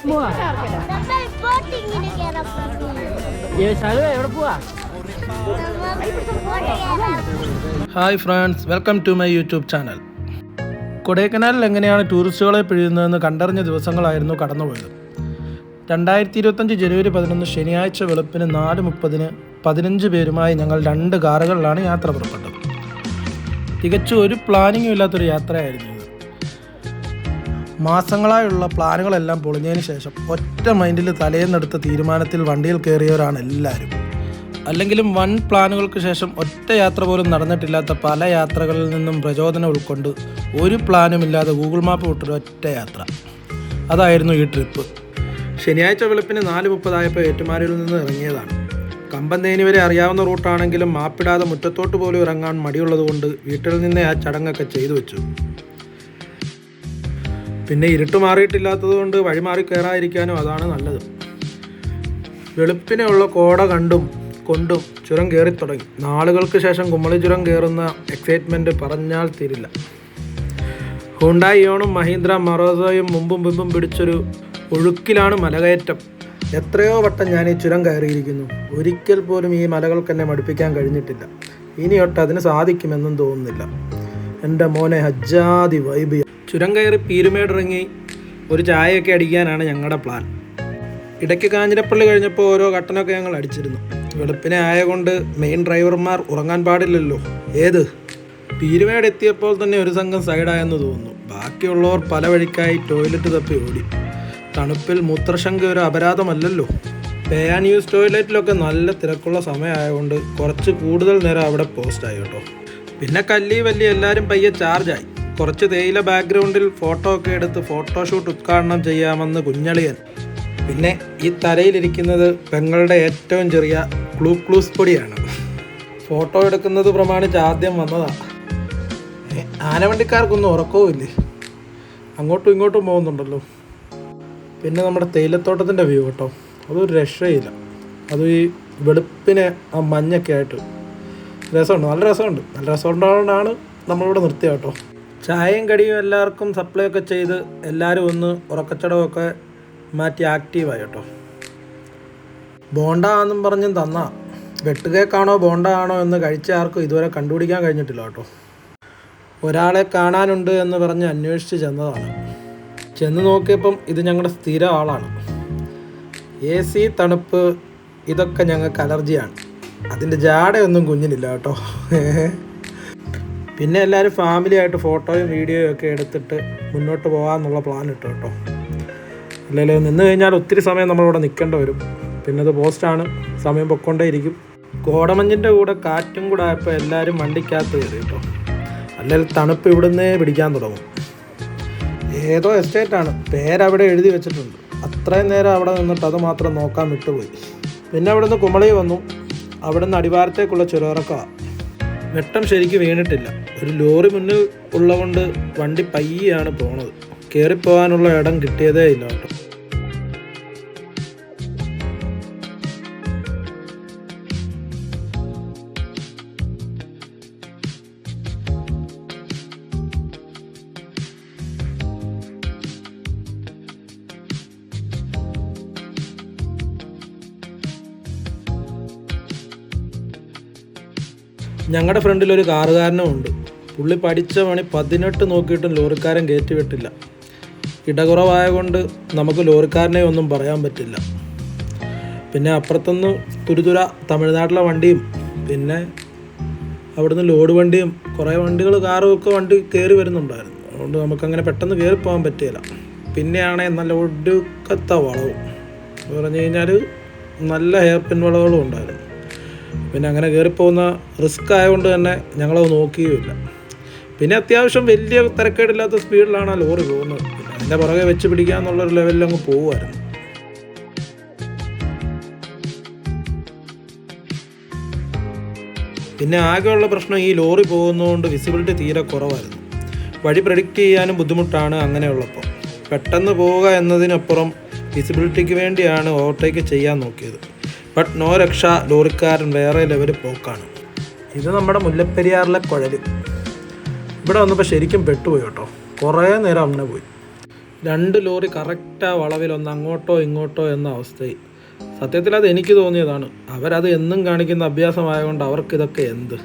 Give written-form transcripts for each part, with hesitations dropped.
പോവാ എവിടെ പോവാ? Hi friends, welcome to my YouTube channel. കൊടൈക്കനാലിൽ എങ്ങനെയാണ് ടൂറിസ്റ്റുകളെ പിഴിയുന്നതെന്ന് കണ്ടറിഞ്ഞ ദിവസങ്ങളായിരുന്നു കടന്നുപോയത്. 2025 ജനുവരി 11 ശനിയാഴ്ച വെളുപ്പിന് 4:30 15 പേരുമായി ഞങ്ങൾ 2 കാറുകളിലാണ് യാത്ര പുറപ്പെട്ടത്. തികച്ചും ഒരു പ്ലാനിങ്ങും ഇല്ലാത്തൊരു യാത്രയായിരുന്നു ഇത്. മാസങ്ങളായുള്ള പ്ലാനുകളെല്ലാം പൊളിഞ്ഞതിന് ശേഷം ഒറ്റ മൈൻഡിൽ തലേന്നെടുത്ത തീരുമാനത്തിൽ വണ്ടിയിൽ കയറിയവരാണ് എല്ലാവരും. അല്ലെങ്കിലും വൻ പ്ലാനുകൾക്ക് ശേഷം ഒറ്റ യാത്ര പോലും നടന്നിട്ടില്ലാത്ത പല യാത്രകളിൽ നിന്നും പ്രചോദനം ഉൾക്കൊണ്ട് ഒരു പ്ലാനുമില്ലാതെ ഗൂഗിൾ മാപ്പ് വിട്ടൊരു ഒറ്റ യാത്ര, അതായിരുന്നു ഈ ട്രിപ്പ്. ശനിയാഴ്ച വെളുപ്പിന് 4:30 ഏറ്റുമാനൂരിൽ നിന്ന് ഇറങ്ങിയതാണ്. കമ്പന്തേനി വരെ അറിയാവുന്ന റൂട്ടാണെങ്കിലും മാപ്പിടാതെ മുറ്റത്തോട്ട് പോലും ഇറങ്ങാൻ മടിയുള്ളതുകൊണ്ട് വീട്ടിൽ നിന്നേ ആ ചടങ്ങൊക്കെ ചെയ്തു വെച്ചു. പിന്നെ ഇരുട്ട് മാറിയിട്ടില്ലാത്തത് കൊണ്ട് വഴി മാറി കയറാതിരിക്കാനും അതാണ് നല്ലത്. വെളുപ്പിനെയുള്ള കോട കൊണ്ടും ചുരം കയറി തുടങ്ങി. നാളുകൾക്ക് ശേഷം കുമളി ചുരം കയറുന്ന എക്സൈറ്റ്മെൻറ്റ് പറഞ്ഞാൽ തീരില്ല. ഹുണ്ടായി ഇയോണും മഹീന്ദ്ര മറോസോയും മുമ്പും പിടിച്ചൊരു ഒഴുക്കിലാണ് മലകയറ്റം. എത്രയോ വട്ടം ഞാൻ ഈ ചുരം കയറിയിരിക്കുന്നു. ഒരിക്കൽ പോലും ഈ മലകൾക്ക് എന്നെ മടുപ്പിക്കാൻ കഴിഞ്ഞിട്ടില്ല. ഇനിയൊട്ട് അതിന് സാധിക്കുമെന്നും തോന്നുന്നില്ല. എൻ്റെ മോനെ ഹജ്ജാതി വൈബ്. ചുരം കയറി പീരുമേടിറങ്ങി ഒരു ചായയൊക്കെ അടിക്കാനാണ് ഞങ്ങളുടെ പ്ലാൻ. ഇടയ്ക്ക് കാഞ്ഞിരപ്പള്ളി കഴിഞ്ഞപ്പോൾ ഓരോ കട്ടനൊക്കെ ഞങ്ങൾ അടിച്ചിരുന്നു. വെളുപ്പിനെ ആയകൊണ്ട് മെയിൻ ഡ്രൈവർമാർ ഉറങ്ങാൻ പാടില്ലല്ലോ. പീരുമേട് എത്തിയപ്പോൾ തന്നെ ഒരു സംഘം സൈഡായെന്ന് തോന്നുന്നു. ബാക്കിയുള്ളവർ പല വഴിക്കായി ടോയ്ലറ്റ് തപ്പി ഓടി. തണുപ്പിൽ മൂത്രശങ്ക ഒരു അപരാധമല്ലല്ലോ. പേ ആൻഡ് യൂസ് ടോയ്ലറ്റിലൊക്കെ നല്ല തിരക്കുള്ള സമയമായതുകൊണ്ട് കുറച്ച് കൂടുതൽ നേരം അവിടെ പോസ്റ്റായി കേട്ടോ. പിന്നെ കല്ലി വല്ലി എല്ലാവരും പയ്യെ ചാർജായി. കുറച്ച് തേയില ബാക്ക്ഗ്രൗണ്ടിൽ ഫോട്ടോ ഒക്കെ എടുത്ത് ഫോട്ടോഷൂട്ട് ഉദ്ഘാടനം ചെയ്യാമെന്ന് കുഞ്ഞളിയൻ. പിന്നെ ഈ തലയിലിരിക്കുന്നത് പെങ്ങളുടെ ഏറ്റവും ചെറിയ ക്ലൂസ് പൊടിയാണ്. ഫോട്ടോ എടുക്കുന്നത് പ്രമാണിച്ച് ആദ്യം വന്നതാണ്. ആനവണ്ടിക്കാർക്കൊന്നും ഉറക്കവും ഇല്ലേ, അങ്ങോട്ടും ഇങ്ങോട്ടും പോകുന്നുണ്ടല്ലോ. പിന്നെ നമ്മുടെ തേയിലത്തോട്ടത്തിൻ്റെ വ്യൂ കേട്ടോ, അതൊരു രക്ഷയില്ല. അത് ഈ വെളുപ്പിനെ ആ മഞ്ഞൊക്കെ ആയിട്ട് രസമുണ്ട്, നല്ല രസമുണ്ട്. നല്ല രസമുണ്ടാകൊണ്ടാണ് നമ്മളിവിടെ നിർത്തിയത് കേട്ടോ. ചായയും കടിയും എല്ലാവർക്കും സപ്ലൈ ഒക്കെ ചെയ്ത് എല്ലാവരും ഒന്ന് ഉറക്കച്ചടവൊക്കെ മാറ്റി ആക്റ്റീവായി കേട്ടോ. ബോണ്ട എന്നും പറഞ്ഞും തന്നാ വെട്ടുകേക്കാണോ ബോണ്ട ആണോ എന്ന് കഴിച്ച ആർക്കും ഇതുവരെ കണ്ടുപിടിക്കാൻ കഴിഞ്ഞിട്ടില്ല കേട്ടോ. ഒരാളെ കാണാനുണ്ട് എന്ന് പറഞ്ഞ് അന്വേഷിച്ച് ചെന്നതാണ്. ചെന്ന് നോക്കിയപ്പം ഇത് ഞങ്ങളുടെ സ്ഥിര ആളാണ്. AC, തണുപ്പ് ഇതൊക്കെ ഞങ്ങൾക്ക് അലർജിയാണ്. അതിൻ്റെ ജാടയൊന്നും കുഞ്ഞിനില്ല കേട്ടോ. പിന്നെ എല്ലാവരും ഫാമിലി ആയിട്ട് ഫോട്ടോയും വീഡിയോയും ഒക്കെ എടുത്തിട്ട് മുന്നോട്ട് പോകാമെന്നുള്ള പ്ലാൻ ഇട്ടു കേട്ടോ. അല്ലെങ്കിൽ നിന്ന് കഴിഞ്ഞാൽ ഒത്തിരി സമയം നമ്മളിവിടെ നിൽക്കേണ്ടി വരും. പിന്നെ അത് പോസ്റ്റാണ്, സമയം പൊക്കൊണ്ടേ ഇരിക്കും. കോടമഞ്ഞിൻ്റെ കൂടെ കാറ്റും കൂടെ ആയപ്പോൾ എല്ലാവരും വണ്ടിക്കകത്ത് കയറി കേട്ടോ. അല്ലെങ്കിൽ തണുപ്പ് ഇവിടുന്നേ പിടിക്കാൻ തുടങ്ങും. ഏതോ എസ്റ്റേറ്റാണ്, പേരവിടെ എഴുതി വെച്ചിട്ടുണ്ട്. അത്രയും നേരം അവിടെ നിന്നിട്ട് അത് മാത്രം നോക്കാൻ വിട്ടുപോയി. പിന്നെ അവിടെ നിന്ന് കുമളി വന്നു. അവിടെ നിന്ന് അടിവാരത്തേക്കുള്ള ചുരമിറക്കമാണ്. വെട്ടം ശരിക്കും വീണിട്ടില്ല. ഒരു ലോറി മുന്നിൽ ഉള്ളതുകൊണ്ട് വണ്ടി പയ്യാണ് പോണത്. കയറിപ്പോകാനുള്ള ഇടം കിട്ടിയതേ ഇല്ല കേട്ടോ. ഞങ്ങളുടെ ഫ്രണ്ടിൽ ഒരു കാറുകാരനും ഉണ്ട്. പുള്ളി പഠിച്ച പണി 18 നോക്കിയിട്ടും ലോറിക്കാരൻ കയറ്റി വിട്ടില്ല. ഇടകുറവായ കൊണ്ട് നമുക്ക് ലോറിക്കാരനെ ഒന്നും പറയാൻ പറ്റില്ല. പിന്നെ അപ്പുറത്തുനിന്ന് തുരുതുര തമിഴ്നാട്ടിലെ വണ്ടിയും പിന്നെ അവിടുന്ന് ലോഡ് വണ്ടിയും കുറേ വണ്ടികൾ കാറും ഒക്കെ വണ്ടി കയറി വരുന്നുണ്ടായിരുന്നു. അതുകൊണ്ട് നമുക്കങ്ങനെ പെട്ടെന്ന് കയറി പോകാൻ പറ്റിയില്ല. പിന്നെയാണെങ്കിൽ നല്ല ഒടുക്കത്തെ വളവും പറഞ്ഞു കഴിഞ്ഞാൽ നല്ല ഹെയർ പിൻ വളവുകളും ഉണ്ടായിരുന്നു. പിന്നെ അങ്ങനെ കയറിപ്പോകുന്ന റിസ്ക് ആയതുകൊണ്ട് തന്നെ ഞങ്ങളത് നോക്കിയുമില്ല. പിന്നെ അത്യാവശ്യം വലിയ തിരക്കേടില്ലാത്ത സ്പീഡിലാണ് ആ ലോറി പോകുന്നത്. പിന്നെ അതിൻ്റെ പുറകെ വെച്ച് പിടിക്കാന്നുള്ളൊരു ലെവലിൽ അങ്ങ് പോകുമായിരുന്നു. പിന്നെ ആകെയുള്ള പ്രശ്നം ഈ ലോറി പോകുന്നതുകൊണ്ട് വിസിബിലിറ്റി തീരെ കുറവായിരുന്നു. വഴി പ്രെഡിക്റ്റ് ചെയ്യാനും ബുദ്ധിമുട്ടാണ് അങ്ങനെയുള്ളപ്പോൾ. പെട്ടെന്ന് പോവുക എന്നതിനപ്പുറം വിസിബിലിറ്റിക്ക് വേണ്ടിയാണ് ഓവർടേക്ക് ചെയ്യാൻ നോക്കിയത്. ബട്ട് നോ രക്ഷ, ലോറിക്കാരൻ വേറെ ലെവൽ പോക്കാണ്. ഇത് നമ്മുടെ മുല്ലപ്പെരിയാറിലെ കുഴൽ. ഇവിടെ വന്നപ്പോൾ ശരിക്കും പെട്ടുപോയി കേട്ടോ. കുറേ നേരം അങ്ങനെ പോയി. 2 ലോറി കറക്റ്റ് ആ വളവിലൊന്ന് അങ്ങോട്ടോ ഇങ്ങോട്ടോ എന്ന അവസ്ഥയിൽ. സത്യത്തിൽ അത് എനിക്ക് തോന്നിയതാണ്. അവരത് എന്നും കാണിക്കുന്ന അഭ്യാസമായതുകൊണ്ട് അവർക്കിതൊക്കെ എന്ത്.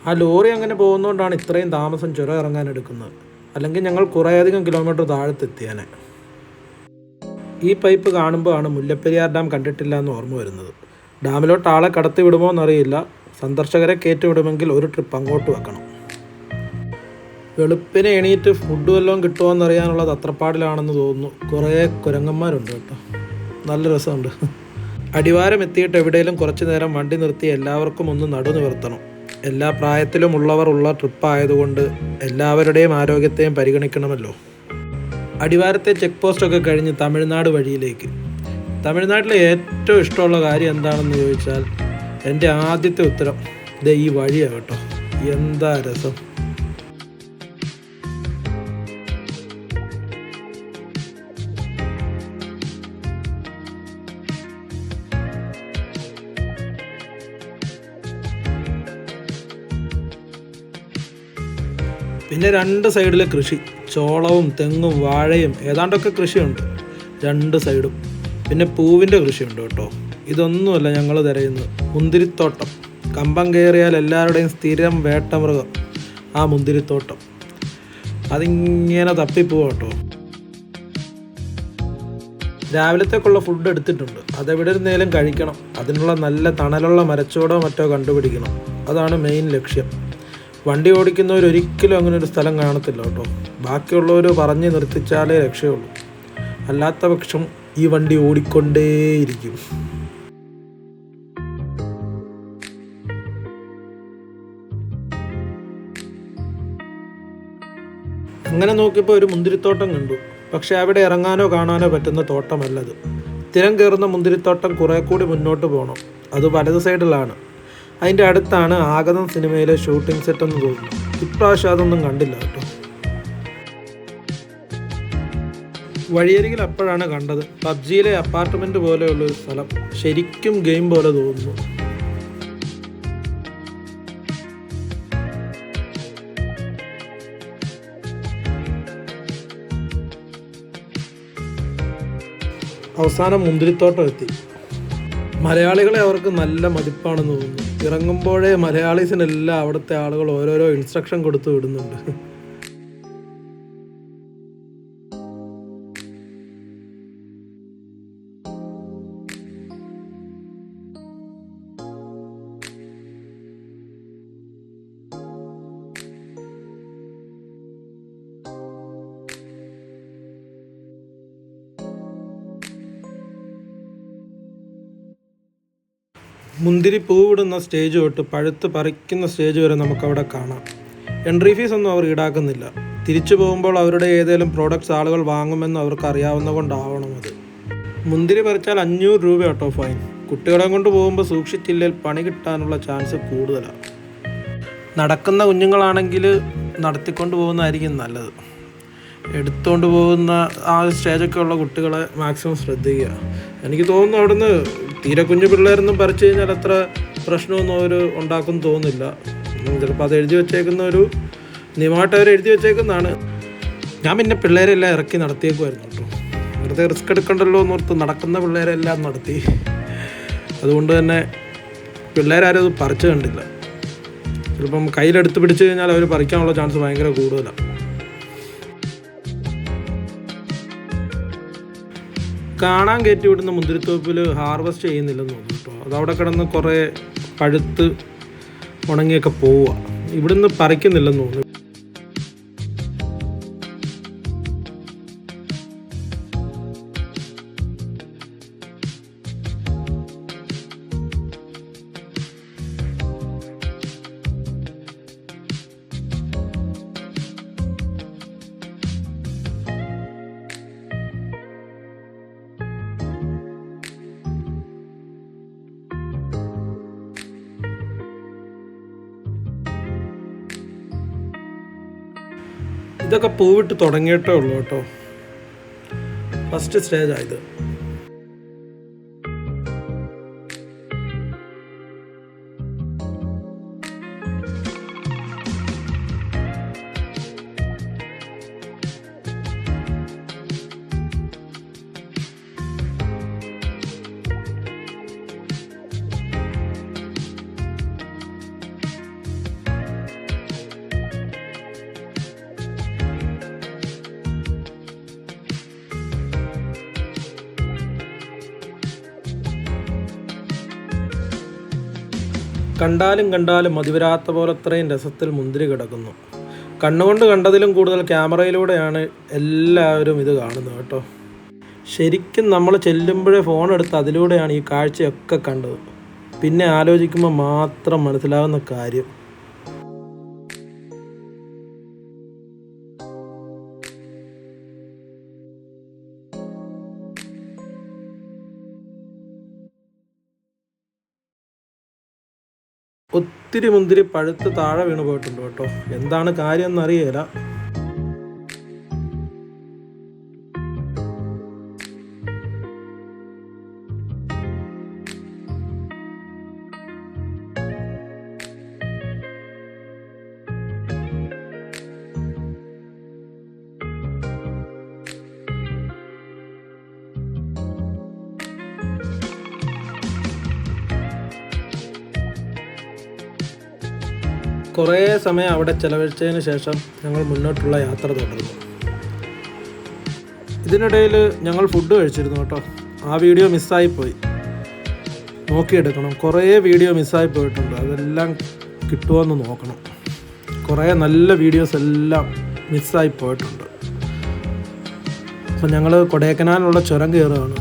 ആ ലോറി അങ്ങനെ പോകുന്നതുകൊണ്ടാണ് ഇത്രയും താമസം ചുരം ഇറങ്ങാൻ എടുക്കുന്നത്. അല്ലെങ്കിൽ ഞങ്ങൾ കുറേയധികം കിലോമീറ്റർ താഴത്തെത്തിയാനെ. ഈ പൈപ്പ് കാണുമ്പോൾ ആണ് മുല്ലപ്പെരിയാർ ഡാം കണ്ടിട്ടില്ല എന്ന് ഓർമ്മ വരുന്നത്. ഡാമിലോട്ട് ആളെ കടത്തി വിടുമോ എന്നറിയില്ല. സന്ദർശകരെ കയറ്റിവിടുമെങ്കിൽ ഒരു ട്രിപ്പ് അങ്ങോട്ട് വെക്കണം. വെളുപ്പിനെ എണീറ്റ് ഫുഡ് വല്ലതും കിട്ടുമോ എന്നറിയാനുള്ള തത്രപ്പാടിലാണെന്ന് തോന്നുന്നു. കുറേ കുരങ്ങന്മാരുണ്ട് കേട്ടോ, നല്ല രസമുണ്ട്. അടിവാരം എത്തിയിട്ട് എവിടെയെങ്കിലും കുറച്ച് നേരം വണ്ടി നിർത്തി എല്ലാവർക്കും ഒന്ന് നടുനിവർത്തണം. എല്ലാ പ്രായത്തിലുമുള്ളവർ ഉള്ള ട്രിപ്പായതുകൊണ്ട് എല്ലാവരുടെയും ആരോഗ്യത്തെയും പരിഗണിക്കണമല്ലോ. അടിവാരത്തെ ചെക്ക് പോസ്റ്റൊക്കെ കഴിഞ്ഞ് തമിഴ്നാട് വഴിയിലേക്ക്. തമിഴ്നാട്ടിലെ ഏറ്റവും ഇഷ്ടമുള്ള കാര്യം എന്താണെന്ന് ചോദിച്ചാൽ എൻ്റെ ആദ്യത്തെ ഉത്തരം ഈ വഴിയാണ് കേട്ടോ. എന്താ രസം. പിന്നെ 2 സൈഡിലെ കൃഷി, ചോളവും തെങ്ങും വാഴയും ഏതാണ്ടൊക്കെ കൃഷിയുണ്ട് 2 സൈഡും. പിന്നെ പൂവിൻ്റെ കൃഷിയുണ്ട് കേട്ടോ. ഇതൊന്നുമല്ല ഞങ്ങൾ തിരയുന്നത്, മുന്തിരിത്തോട്ടം. കമ്പം കയറിയാൽ എല്ലാവരുടെയും സ്ഥിരം വേട്ടമൃഗം ആ മുന്തിരിത്തോട്ടം. അതിങ്ങനെ തപ്പിപ്പോവാം കേട്ടോ. രാവിലത്തേക്കുള്ള ഫുഡ് എടുത്തിട്ടുണ്ട്. അതെവിടെ ഇരുന്നേലും കഴിക്കണം. അതിനുള്ള നല്ല തണലുള്ള മരച്ചോടോ മറ്റോ കണ്ടുപിടിക്കണം. അതാണ് മെയിൻ ലക്ഷ്യം. വണ്ടി ഓടിക്കുന്നവർ ഒരിക്കലും അങ്ങനെ ഒരു സ്ഥലം കാണത്തില്ല കേട്ടോ. ബാക്കിയുള്ളവർ പറഞ്ഞ് നിർത്തിച്ചാലേ രക്ഷയുള്ളൂ. അല്ലാത്ത പക്ഷം ഈ വണ്ടി ഓടിക്കൊണ്ടേയിരിക്കും. അങ്ങനെ നോക്കിയപ്പോൾ ഒരു മുന്തിരിത്തോട്ടം കണ്ടു. പക്ഷെ അവിടെ ഇറങ്ങാനോ കാണാനോ പറ്റുന്ന തോട്ടമല്ലത്. സ്ഥിരം കയറുന്ന മുന്തിരിത്തോട്ടം കുറേ കൂടി മുന്നോട്ട് പോകണം. അത് വലത് സൈഡിലാണ്. അതിൻ്റെ അടുത്താണ് ആഗതം സിനിമയിലെ ഷൂട്ടിംഗ് സെറ്റ് എന്ന് തോന്നുന്നു. ഇപ്രാവശ്യം അതൊന്നും കണ്ടില്ല കേട്ടോ. വഴിയരികിൽ അപ്പോഴാണ് കണ്ടത് പബ്ജിയിലെ അപ്പാർട്ട്മെൻറ്റ് പോലെയുള്ളൊരു സ്ഥലം. ശരിക്കും ഗെയിം പോലെ തോന്നുന്നു. അവസാനം മുന്തിരിത്തോട്ടം എത്തി. മലയാളികളെ അവർക്ക് നല്ല മതിപ്പാണെന്ന് തോന്നുന്നു. ഇറങ്ങുമ്പോഴേ മലയാളീസിനെല്ലാം അവിടുത്തെ ആളുകൾ ഓരോരോ ഇൻസ്ട്രക്ഷൻ കൊടുത്തു വിടുന്നുണ്ട്. മുന്തിരി പൂവിടുന്ന സ്റ്റേജ് തൊട്ട് പഴുത്ത് പറിക്കുന്ന സ്റ്റേജ് വരെ നമുക്കവിടെ കാണാം. എൻട്രി ഫീസ് ഒന്നും അവർ ഈടാക്കുന്നില്ല. തിരിച്ചു പോകുമ്പോൾ അവരുടെ ഏതെങ്കിലും പ്രോഡക്റ്റ്സ് ആളുകൾ വാങ്ങുമെന്ന് അവർക്ക് അറിയാവുന്ന കൊണ്ടാവണം അത്. മുന്തിരി പറിച്ചാൽ 500 രൂപ കേട്ടോ ഫൈൻ. കുട്ടികളെ കൊണ്ട് പോകുമ്പോൾ സൂക്ഷിച്ചില്ലെങ്കിൽ പണി കിട്ടാനുള്ള ചാൻസ് കൂടുതലാണ്. നടക്കുന്ന കുഞ്ഞുങ്ങളാണെങ്കിൽ നടത്തിക്കൊണ്ട് പോകുന്നതായിരിക്കും നല്ലത്. എടുത്തുകൊണ്ട് പോകുന്ന ആ സ്റ്റേജൊക്കെ ഉള്ള കുട്ടികളെ മാക്സിമം ശ്രദ്ധിക്കുക. എനിക്ക് തോന്നുന്നു അവിടുന്ന് തീരെ കുഞ്ഞു പിള്ളേരൊന്നും പറിച്ചു കഴിഞ്ഞാൽ അത്ര പ്രശ്നമൊന്നും അവർ ഉണ്ടാക്കുമെന്ന് തോന്നുന്നില്ല. ചിലപ്പോൾ അത് എഴുതി വെച്ചേക്കുന്ന ഒരു നിയമമായിട്ട് അവർ എഴുതി വെച്ചേക്കുന്നതാണ്. ഞാൻ പിന്നെ പിള്ളേരെല്ലാം ഇറക്കി നടത്തിയേക്കുമായിരുന്നു കേട്ടോ. വെറുതെ റിസ്ക് എടുക്കണ്ടല്ലോ എന്നോർത്ത് നടക്കുന്ന പിള്ളേരെല്ലാം നടത്തി. അതുകൊണ്ട് തന്നെ പിള്ളേരാരും അത് പറിച്ചു കണ്ടില്ല. ചിലപ്പം കയ്യിലെടുത്ത് പിടിച്ചു കഴിഞ്ഞാൽ അവർ പറിക്കാനുള്ള ചാൻസ് ഭയങ്കര കൂടുതലാണ്. കാണാൻ കയറ്റി വിടുന്ന മുന്തിരിത്തോപ്പിൽ ഹാർവെസ്റ്റ് ചെയ്യുന്നില്ലെന്ന് തോന്നുന്നു കേട്ടോ. അതവിടെ കിടന്ന് കുറേ പഴുത്ത് ഉണങ്ങിയൊക്കെ പോവുക. ഇവിടുന്ന് പറിക്കുന്നില്ലെന്ന് തോന്നുന്നു. ഇതൊക്കെ പൂവിട്ട് തുടങ്ങിയിട്ടേ ഉള്ളൂ കേട്ടോ. ഫസ്റ്റ് സ്റ്റേജായത്. കണ്ടാലും മതിവരാത്ത പോലെ അത്രയും രസത്തിൽ മുന്തിരി കിടക്കുന്നു. കണ്ണുകൊണ്ട് കണ്ടതിലും കൂടുതൽ ക്യാമറയിലൂടെയാണ് എല്ലാവരും ഇത് കാണുന്നത് കേട്ടോ. ശരിക്കും നമ്മൾ ചെല്ലുമ്പോഴേ ഫോൺ എടുത്ത് അതിലൂടെയാണ് ഈ കാഴ്ചയൊക്കെ കണ്ടത്. പിന്നെ ആലോചിക്കുമ്പോൾ മാത്രം മനസ്സിലാവുന്ന കാര്യം. ഒത്തിരി മുന്തിരി പഴുത്ത് താഴെ വീണ് പോയിട്ടുണ്ട് കേട്ടോ. എന്താണ് കാര്യം എന്നറിയില്ല. കുറേ സമയം അവിടെ ചെലവഴിച്ചതിന് ശേഷം ഞങ്ങൾ മുന്നോട്ടുള്ള യാത്ര തുടർന്നു. ഇതിനിടയിൽ ഞങ്ങൾ ഫുഡ് കഴിച്ചിരുന്നു കേട്ടോ. ആ വീഡിയോ മിസ്സായിപ്പോയി, നോക്കിയെടുക്കണം. കുറേ വീഡിയോ മിസ്സായി പോയിട്ടുണ്ട്, അതെല്ലാം കിട്ടുമോയെന്ന് നോക്കണം. കുറേ നല്ല വീഡിയോസ് എല്ലാം മിസ്സായി പോയിട്ടുണ്ട്. അപ്പം ഞങ്ങൾ കൊടൈക്കനാലിലുള്ള ചുരം കയറുകയാണ്.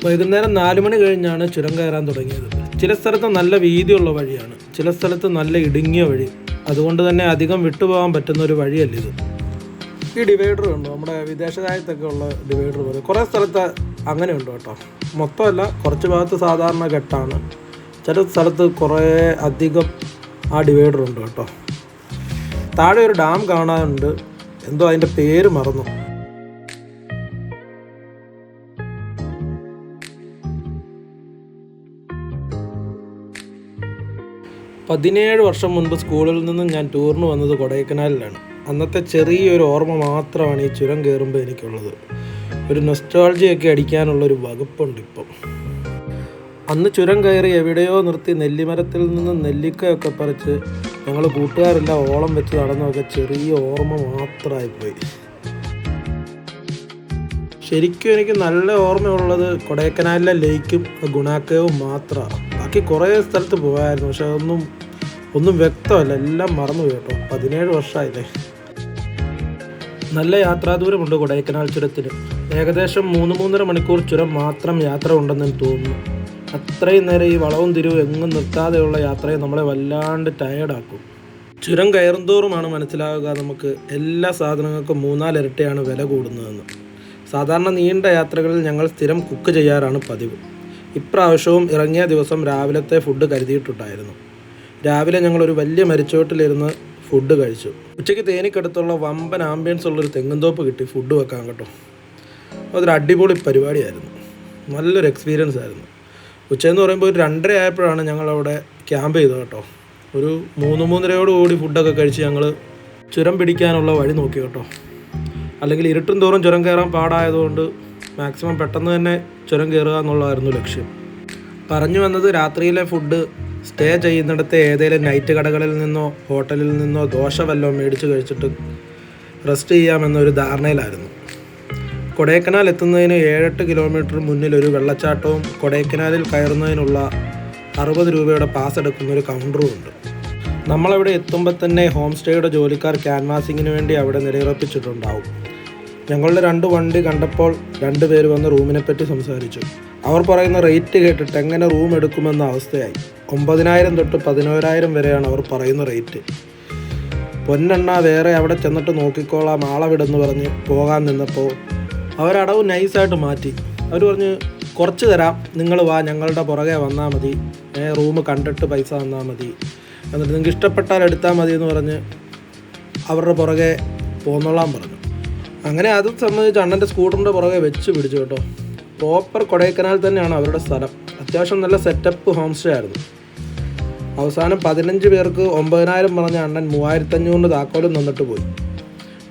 വൈകുന്നേരം 4 മണി കഴിഞ്ഞാണ് ചുരം കയറാൻ തുടങ്ങിയത്. ചില സ്ഥലത്ത് നല്ല വീതിയുള്ള വഴിയാണ്, ചില സ്ഥലത്ത് നല്ല ഇടുങ്ങിയ വഴി. അതുകൊണ്ട് തന്നെ അധികം വിട്ടുപോകാൻ പറ്റുന്ന ഒരു വഴിയല്ല ഇത്. ഈ ഡിവൈഡർ ഉണ്ട്, നമ്മുടെ വിദേശ രാജ്യത്തൊക്കെ ഉള്ള ഡിവൈഡർ പോലെ. കുറേ സ്ഥലത്ത് അങ്ങനെ ഉണ്ട് കേട്ടോ. മൊത്തമല്ല, കുറച്ച് ഭാഗത്ത് സാധാരണ ഘട്ടമാണ്, ചില സ്ഥലത്ത് കുറേ അധികം ആ ഡിവൈഡർ ഉണ്ട് കേട്ടോ. താഴെ ഒരു ഡാം കാണാനുണ്ട്, എന്തോ അതിൻ്റെ പേര് മറന്നു. പതിനേഴ് വർഷം മുൻപ് സ്കൂളിൽ നിന്നും ഞാൻ ടൂറിന് വന്നത് കൊടൈക്കനാലിലാണ്. അന്നത്തെ ചെറിയൊരു ഓർമ്മ മാത്രമാണ് ഈ ചുരം കയറുമ്പോൾ എനിക്കുള്ളത്. ഒരു നൊസ്റ്റാൾജിയൊക്കെ അടിക്കാനുള്ളൊരു വകുപ്പുണ്ട് ഇപ്പം. അന്ന് ചുരം കയറി എവിടെയോ നിർത്തി നെല്ലിമരത്തിൽ നിന്ന് നെല്ലിക്കയൊക്കെ പറിച്ച് ഞങ്ങൾ കൂട്ടുകാരെല്ലാം ഓളം വെച്ച് നടന്നൊക്കെ ചെറിയ ഓർമ്മ മാത്രമായിപ്പോയി. ശരിക്കും എനിക്ക് നല്ല ഓർമ്മയുള്ളത് കൊടൈക്കനാലിലെ ലേക്കും ഗുണാക്കയവും മാത്രമാണ്. ബാക്കി കുറേ സ്ഥലത്ത് പോയായിരുന്നു, പക്ഷെ ഒന്നും വ്യക്തമല്ല, എല്ലാം മറന്നുപോയി കേട്ടോ. 17 വർഷമായില്ലേ. നല്ല യാത്രാദൂരമുണ്ട് കൊടൈക്കനാൽ ചുരത്തിന്. ഏകദേശം 3-3.5 മണിക്കൂർ ചുരം മാത്രം യാത്ര ഉണ്ടെന്ന് തോന്നുന്നു. അത്രയും നേരം ഈ വളവും തിരിവും എങ്ങും നിർത്താതെയുള്ള യാത്രയെ നമ്മളെ വല്ലാണ്ട് ടയേർഡാക്കും. ചുരം കയറും തോറുമാണ് മനസ്സിലാവുക നമുക്ക് എല്ലാ സാധനങ്ങൾക്കും 3-4 ഇരട്ടിയാണ് വില കൂടുന്നതെന്ന്. സാധാരണ നീണ്ട യാത്രകളിൽ ഞങ്ങൾ സ്ഥിരം കുക്ക് ചെയ്യാറാണ് പതിവ്. ഇപ്രാവശ്യവും ഇറങ്ങിയ ദിവസം രാവിലത്തെ ഫുഡ് കരുതിയിട്ടുണ്ടായിരുന്നു. രാവിലെ ഞങ്ങളൊരു വലിയ മരിച്ചോട്ടിലിരുന്ന് ഫുഡ് കഴിച്ചു. ഉച്ചയ്ക്ക് തേനിക്കടുത്തുള്ള വമ്പൻ ആംബിയൻസ് ഉള്ളൊരു തെങ്ങുംതോപ്പ് കിട്ടി ഫുഡ് വെക്കാൻ കേട്ടോ. അതൊരു അടിപൊളി പരിപാടിയായിരുന്നു, നല്ലൊരു എക്സ്പീരിയൻസ് ആയിരുന്നു. ഉച്ചയെന്ന് പറയുമ്പോൾ ഒരു 2:30 ആയപ്പോഴാണ് ഞങ്ങളവിടെ ക്യാമ്പ് ചെയ്തത് കേട്ടോ. ഒരു 3-3:30 ഫുഡൊക്കെ കഴിച്ച് ഞങ്ങൾ ചുരം പിടിക്കാനുള്ള വഴി നോക്കി കേട്ടോ. അല്ലെങ്കിൽ ഇരുട്ടും തോറും ചുരം കയറാൻ പാടായതുകൊണ്ട് മാക്സിമം പെട്ടെന്ന് തന്നെ ചുരം കയറുക എന്നുള്ളതായിരുന്നു ലക്ഷ്യം. പറഞ്ഞു വന്നത് രാത്രിയിലെ ഫുഡ് സ്റ്റേ ചെയ്യുന്നിടത്തെ ഏതെങ്കിലും നൈറ്റ് കടകളിൽ നിന്നോ ഹോട്ടലിൽ നിന്നോ ദോശ വല്ലതും മേടിച്ച് കഴിച്ചിട്ട് റെസ്റ്റ് ചെയ്യാമെന്നൊരു ധാരണയിലായിരുന്നു. കൊടൈക്കനാൽ എത്തുന്നതിന് 7-8 കിലോമീറ്റർ മുന്നിൽ ഒരു വെള്ളച്ചാട്ടവും കൊടൈക്കനാലിൽ കയറുന്നതിനുള്ള 60 രൂപയുടെ പാസ് എടുക്കുന്നൊരു കൗണ്ടറും ഉണ്ട്. നമ്മളവിടെ എത്തുമ്പോൾ തന്നെ ഹോം സ്റ്റേയുടെ ജോലിക്കാർ ക്യാൻവാസിങ്ങിന് വേണ്ടി അവിടെ നിലയുറപ്പിച്ചിട്ടുണ്ടാവും. ഞങ്ങളുടെ 2 വണ്ടി കണ്ടപ്പോൾ 2 പേര് വന്ന് റൂമിനെ പറ്റി സംസാരിച്ചു. അവർ പറയുന്ന റേറ്റ് കേട്ടിട്ട് എങ്ങനെ റൂം എടുക്കുമെന്ന അവസ്ഥയായി. 9,000 തൊട്ട് 11,000 വരെയാണ് അവർ പറയുന്ന റേറ്റ്. പൊന്നെണ്ണ വേറെ അവിടെ ചെന്നിട്ട് നോക്കിക്കോളാം ആളവിടെന്ന് പറഞ്ഞ് പോകാൻ നിന്നപ്പോൾ അവരടവ് നൈസായിട്ട് മാറ്റി. അവർ പറഞ്ഞ് കുറച്ച് തരാം, നിങ്ങൾ വാ, ഞങ്ങളുടെ പുറകെ വന്നാൽ മതി, റൂം കണ്ടിട്ട് പൈസ തന്നാൽ മതി, എന്നിട്ട് നിങ്ങൾക്ക് ഇഷ്ടപ്പെട്ടാൽ എടുത്താൽ മതി എന്ന് പറഞ്ഞ് അവരുടെ പുറകെ പോന്നോളാൻ പറഞ്ഞു. അങ്ങനെ അതും സംബന്ധിച്ച് അണ്ണൻ്റെ സ്കൂട്ടറിൻ്റെ പുറകെ വെച്ച് പിടിച്ചു കേട്ടോ. പ്രോപ്പർ കൊടൈക്കനാൽ തന്നെയാണ് അവരുടെ സ്ഥലം. അത്യാവശ്യം നല്ല സെറ്റപ്പ് ഹോം സ്റ്റേ ആയിരുന്നു. അവസാനം 15 പേർക്ക് 9,000 പറഞ്ഞ അണ്ണൻ 3,500 താക്കോലും തന്നിട്ട് പോയി.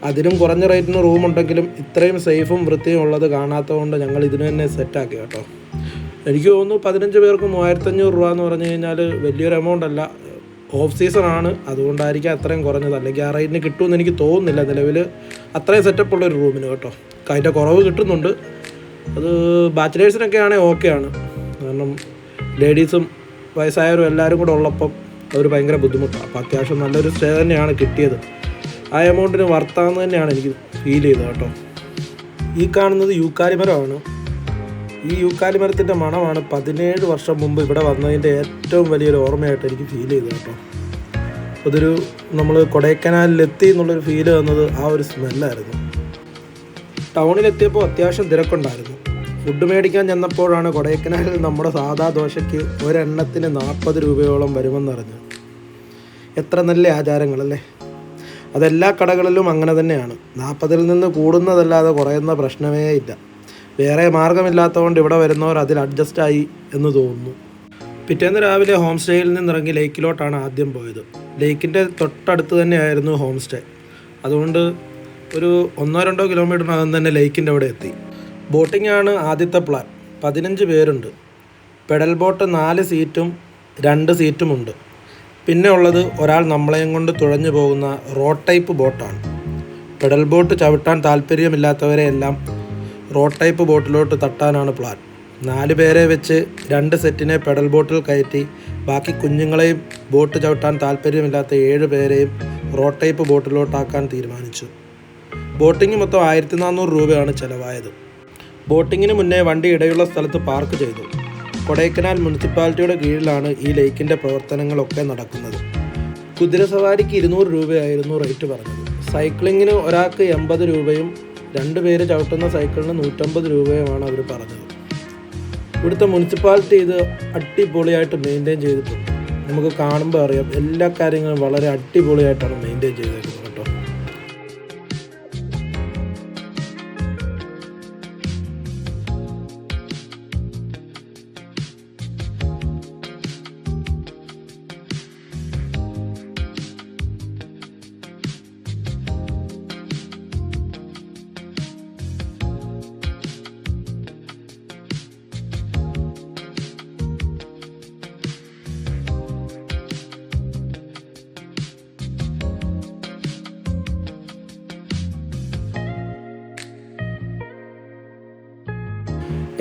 അതിലും കുറഞ്ഞ റേറ്റിന് റൂമുണ്ടെങ്കിലും ഇത്രയും സേഫും വൃത്തിയും ഉള്ളത് കാണാത്തതുകൊണ്ട് ഞങ്ങൾ ഇതിന് തന്നെ സെറ്റാക്കി കേട്ടോ. എനിക്ക് തോന്നുന്നു 15 പേർക്ക് 3,500 രൂപ എന്ന് പറഞ്ഞു കഴിഞ്ഞാൽ വലിയൊരു എമൗണ്ട് അല്ല. ഓഫ് സീസണാണ്, അതുകൊണ്ടായിരിക്കും അത്രയും കുറഞ്ഞത്. അല്ലെങ്കിൽ ആ റേറ്റിന് കിട്ടുമെന്ന് എനിക്ക് തോന്നുന്നില്ല. നിലവിൽ അത്രയും സെറ്റപ്പുള്ളൊരു റൂമിന് കേട്ടോ. അതിൻ്റെ കുറവ് കിട്ടുന്നുണ്ട്. അത് ബാച്ചിലേഴ്സിനൊക്കെ ആണെങ്കിൽ ഓക്കെയാണ്, കാരണം ലേഡീസും വയസ്സായവരും എല്ലാവരും കൂടെ ഉള്ളപ്പം അതൊരു ഭയങ്കര ബുദ്ധിമുട്ടാണ്. അപ്പോൾ അത്യാവശ്യം നല്ലൊരു സ്റ്റേ തന്നെയാണ് കിട്ടിയത്. ആ എമൗണ്ടിന് വർത്താന്ന് തന്നെയാണ് എനിക്ക് ഫീൽ ചെയ്തത് കേട്ടോ. ഈ കാണുന്നത് യൂക്കാലി മരമാണ്. ഈ യൂക്കാലി മരത്തിൻ്റെ മണമാണ് 17 വർഷം മുമ്പ് ഇവിടെ വന്നതിൻ്റെ ഏറ്റവും വലിയൊരു ഓർമ്മയായിട്ട് എനിക്ക് ഫീൽ ചെയ്തത് കേട്ടോ. അതൊരു നമ്മൾ കൊടൈക്കനാലിലെത്തി എന്നുള്ളൊരു ഫീല് വന്നത് ആ ഒരു സ്മെല്ലായിരുന്നു. ടൗണിലെത്തിയപ്പോൾ അത്യാവശ്യം തിരക്കുണ്ടായിരുന്നു. ഫുഡ് മേടിക്കാൻ ചെന്നപ്പോഴാണ് കൊടൈക്കനാലിൽ നമ്മുടെ സാധാ ദോശയ്ക്ക് ഒരെണ്ണത്തിന് 40 രൂപയോളം വരുമെന്നറിഞ്ഞു. എത്ര നല്ല ആചാരങ്ങളല്ലേ. അതെല്ലാ കടകളിലും അങ്ങനെ തന്നെയാണ്. 40-ൽ നിന്ന് കൂടുന്നതല്ലാതെ കുറയുന്ന പ്രശ്നമേ ഇല്ല. വേറെ മാർഗമില്ലാത്തതുകൊണ്ട് ഇവിടെ വരുന്നവർ അതിൽ അഡ്ജസ്റ്റായി എന്ന് തോന്നുന്നു. പിറ്റേന്ന് രാവിലെ ഹോം സ്റ്റേയിൽ നിന്നിറങ്ങി ലേക്കിലോട്ടാണ് ആദ്യം പോയത്. ലേക്കിൻ്റെ തൊട്ടടുത്ത് തന്നെയായിരുന്നു ഹോം സ്റ്റേ. അതുകൊണ്ട് ഒരു 1-2 കിലോമീറ്ററിനകം തന്നെ ലേക്കിൻ്റെ അവിടെ എത്തി. ബോട്ടിംഗ് ആണ് ആദ്യത്തെ പ്ലാൻ. 15 പേരുണ്ട്. പെഡൽ ബോട്ട് 4 സീറ്റും 2 സീറ്റുമുണ്ട്. പിന്നെ ഉള്ളത് ഒരാൾ നമ്മളെയും കൊണ്ട് തുഴഞ്ഞു പോകുന്ന റോഡ് ടൈപ്പ് ബോട്ടാണ്. പെഡൽ ബോട്ട് ചവിട്ടാൻ താല്പര്യമില്ലാത്തവരെ എല്ലാം റോഡ് ടൈപ്പ് ബോട്ടിലോട്ട് തട്ടാനാണ് പ്ലാൻ. 4 പേരെ വെച്ച് 2 സെറ്റിനെ പെഡൽ ബോട്ടിൽ കയറ്റി ബാക്കി കുഞ്ഞുങ്ങളെയും ബോട്ട് ചവിട്ടാൻ താല്പര്യമില്ലാത്ത 7 പേരെയും റോഡ് ടൈപ്പ് ബോട്ടിലോട്ടാക്കാൻ തീരുമാനിച്ചു. ബോട്ടിങ് മൊത്തം 1400 രൂപയാണ് ചിലവായത്. ബോട്ടിങ്ങിന് മുന്നേ വണ്ടി ഇടയുള്ള സ്ഥലത്ത് പാർക്ക് ചെയ്തു. കൊടൈക്കനാൽ മുനിസിപ്പാലിറ്റിയുടെ കീഴിലാണ് ഈ ലേക്കിൻ്റെ പ്രവർത്തനങ്ങളൊക്കെ നടക്കുന്നത്. കുതിരസവാരിക്ക് 200 രൂപയായിരുന്നു റേറ്റ് പറഞ്ഞത്. സൈക്ലിങ്ങിന് ഒരാൾക്ക് 80 രൂപയും 2 പേര് ചവിട്ടുന്ന സൈക്കിളിന് 150 രൂപയുമാണ് അവർ പറഞ്ഞത്. ഇവിടുത്തെ മുനിസിപ്പാലിറ്റി ഇത് അടിപൊളിയായിട്ട് മെയിൻറ്റെയിൻ ചെയ്തിട്ടുണ്ട്. നമുക്ക് കാണുമ്പോൾ അറിയാം എല്ലാ കാര്യങ്ങളും വളരെ അടിപൊളിയായിട്ടാണ് മെയിൻറ്റെയിൻ ചെയ്തേക്കുന്നത് കേട്ടോ.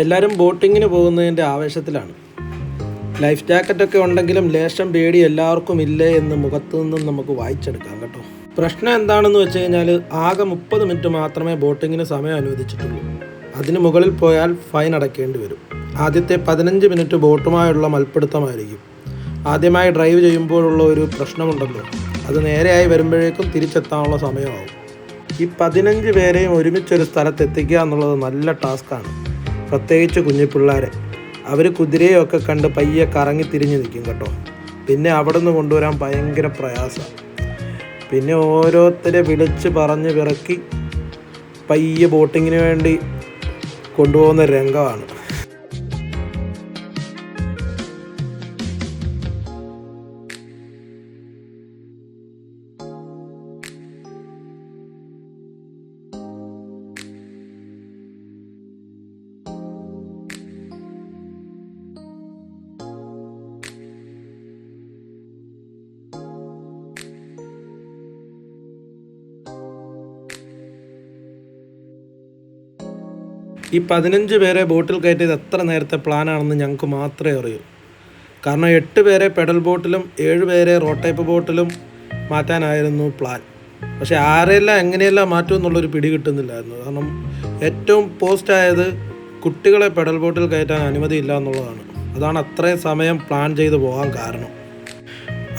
എല്ലാവരും ബോട്ടിങ്ങിന് പോകുന്നതിൻ്റെ ആവേശത്തിലാണ്. ലൈഫ് ജാക്കറ്റൊക്കെ ഉണ്ടെങ്കിലും ലേശം പേടി എല്ലാവർക്കും ഇല്ലേ എന്ന് മുഖത്തു നിന്നും നമുക്ക് വായിച്ചെടുക്കാം കേട്ടോ. പ്രശ്നം എന്താണെന്ന് വെച്ച് കഴിഞ്ഞാൽ ആകെ 30 മിനിറ്റ് മാത്രമേ ബോട്ടിങ്ങിന് സമയം അനുവദിച്ചിട്ടുള്ളൂ. അതിന് മുകളിൽ പോയാൽ ഫൈൻ അടയ്ക്കേണ്ടി വരും. ആദ്യത്തെ 15 മിനിറ്റ് ബോട്ടുമായുള്ള മൽപ്പിടുത്തമായിരിക്കും. ആദ്യമായി ഡ്രൈവ് ചെയ്യുമ്പോഴുള്ള ഒരു പ്രശ്നമുണ്ടല്ലോ, അത് നേരെയായി വരുമ്പോഴേക്കും തിരിച്ചെത്താനുള്ള സമയമാവും. ഈ 15 പേരെയും ഒരുമിച്ചൊരു സ്ഥലത്ത് എത്തിക്കുക എന്നുള്ളത് നല്ല ടാസ്ക്കാണ്. പ്രത്യേകിച്ച് കുഞ്ഞിപ്പിള്ളേരെ. അവർ കുതിരയൊക്കെ കണ്ട് പയ്യെ കറങ്ങി തിരിഞ്ഞ് നിൽക്കും കേട്ടോ. പിന്നെ അവിടെ നിന്ന് കൊണ്ടുവരാൻ ഭയങ്കര പ്രയാസമാണ്. പിന്നെ ഓരോരുത്തരെ വിളിച്ച് പറഞ്ഞ് പിറക്കി പയ്യെ ബോട്ടിങ്ങിന് വേണ്ടി കൊണ്ടുപോകുന്ന രംഗമാണ്. ഈ 15 പേരെ ബോട്ടിൽ കയറ്റിയത് എത്ര നേരത്തെ പ്ലാനാണെന്ന് ഞങ്ങൾക്ക് മാത്രമേ അറിയൂ. കാരണം 8 പേരെ പെഡൽ ബോട്ടിലും 7 പേരെ റോഡ് ടൈപ്പ് ബോട്ടിലും മാറ്റാനായിരുന്നു പ്ലാൻ. പക്ഷേ ആരെല്ലാം എങ്ങനെയെല്ലാം മാറ്റുമെന്നുള്ളൊരു പിടി കിട്ടുന്നില്ലായിരുന്നു. കാരണം ഏറ്റവും പോസ്റ്റായത് കുട്ടികളെ പെഡൽ ബോട്ടിൽ കയറ്റാൻ അനുമതിയില്ല എന്നുള്ളതാണ്. അതാണ് അത്രയും സമയം പ്ലാൻ ചെയ്ത് പോകാൻ കാരണം.